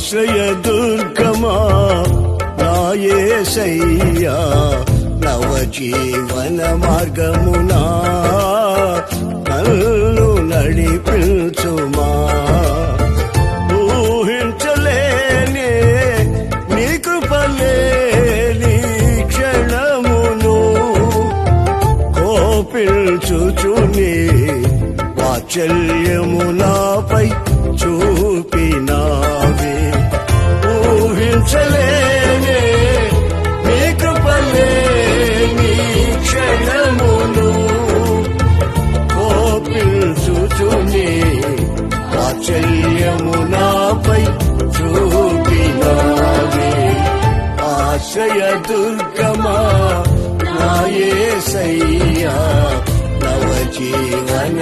ఆశ్రయ దుర్గమా నా యేసయ్యా నవజీవన మార్గమునా నన్ను నడిపించుమా ఊహించలేనే నీ కృపలేని క్షణమును కోపించుచుని వాత్సల్యమునాపై చూపినావే ఊహించలేనే నీ కృపలేని క్షణమును కోపించుచుని వాత్సల్యమునాపై చూపినావే ఆశ్రయ దుర్గమా నా యేసయ్యా నవజీవన